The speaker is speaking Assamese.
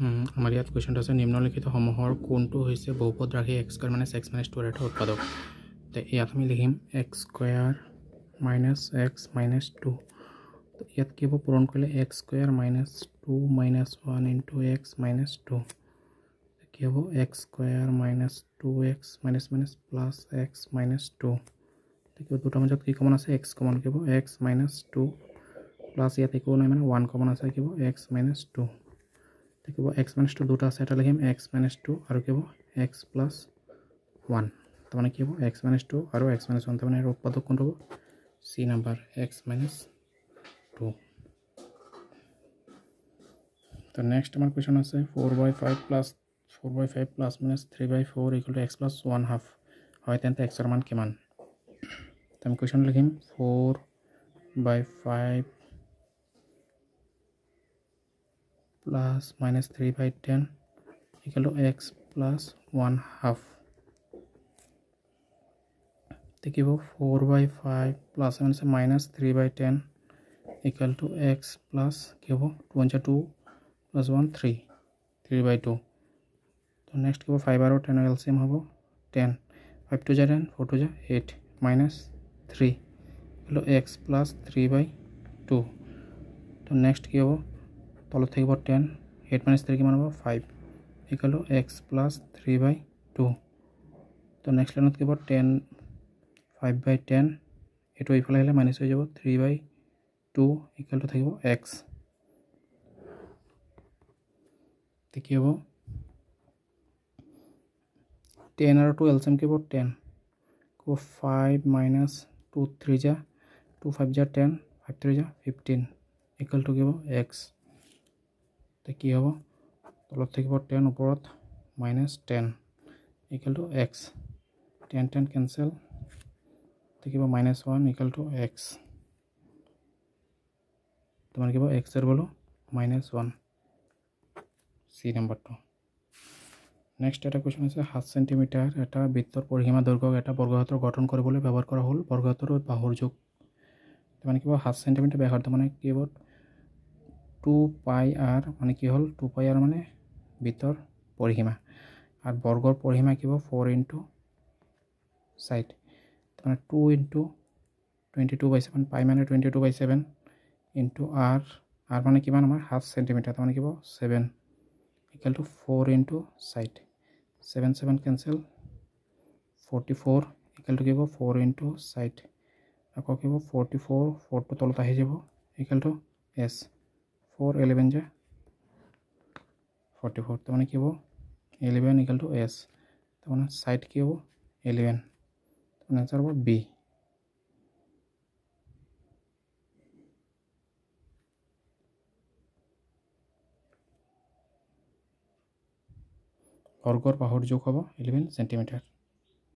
আমাৰ ইয়াত কুৱেশ্যনটো আছে নিম্নলিখিত সমূহৰ কোনটো হৈছে বহুপদ ৰাশি x square minus x minus 2 এটা উৎপাদক তো ইয়াত আমি লিখিম x square minus x minus 2 তো ইয়াত কি হ'ব পূৰণ কৰিলে x square minus 2 minus 1 into x minus 2 কি হ'ব x square minus 2x minus minus plus x minus 2 তো দুটাৰ মাজত কি কমন আছে x কমন কি হ'ব x মাইনাছ 2 প্লাছ ইয়াত একো নাই মানে 1 কমন আছে কি হ'ব x মাইনাছ 2 देखो x minus 2 দুটা আছে এটা লিখিম x minus 2 আৰু কি হ'ব x plus 1 তো মানে কি হ'ব x minus 2 আৰু x minus 1 তো মানে উৎপাদক কোনটো হ'ব c নাম্বাৰ x minus 2 তো নেক্সট আমাৰ কোৱেশ্চন আছে 4/5 plus minus 3/4 equal to x plus 1 half হয় তেন্তে x ৰ মান কিমান তো আমি কোৱেশ্চন লিখিম 4/5 plus minus 3/10 equal to x plus 1 half देखिए 4/5 plus minus 3/10 equal to x plus क्या वो 2 plus 1 3 3/2 तो नेक्स्ट क्या वो 5 और 10 एलसीएम हो 10 5 to 10 4 to 8 minus 3 equal to x plus 3/2 तो नेक्स्ट क्या वो तल थे 10 8 minus 3 किमान 5 equal to x plus 3/2 तो नेक्स्ट लाइन के 10 5/10 एटो इफाले हेले माइनस हो जाबो 3/2 equal to থাকিব x देखिए वो 10 और 2 एलसीएम के 10 को 5 minus 2 3 जा 2 5 जा 10 5 3 जा 15 equal to किबो x तो কি হ'ব তলত থাকিব 10 ওপৰত -10 equal to x 10 10 cancel থাকিব -1 equal to x তোমাৰ কিব x এৰ বলো -1 সি নাম্বাৰটো নেক্সট এটা কোৱেশ্চন আছে 7 সেন্টিমিটাৰ এটা বৃত্তৰ পৰিসীমা দৈৰ্ঘ্য এটা বৰ্গক্ষেত্ৰ গঠন কৰিবলৈ ব্যৱহাৰ কৰা হ'ল বৰ্গক্ষেত্ৰৰ বাহুৰ যোগ মানে কিব 7 সেন্টিমিটাৰ ব্যাসাৰ্ধ মানে কিব 2 pi r মানে কি হল 2 pi r মানে ভিতর পরিসীমা আর বর্গর পরিসীমা কি হবে 4 into সাইড মানে 2 into 22/7 pi মানে 22/7 into r r মানে কিমান আমাৰ 7 সেন্টিমিটার মানে কি হবে 7 equal to 4 into side 7 7 cancel 44 equal to কি হবে 4 into side আকৌ কি হবে 44 4 to তলত আহি যাব equal to s 4 11 जा 44 तो माने কি হ'ব 11 equal to s तो माने साइड কি হ'ব 11 तो आंसर হ'ব b বৰ্গৰ বাহুৰ যোগ হ'ব 11 সেন্টিমিটাৰ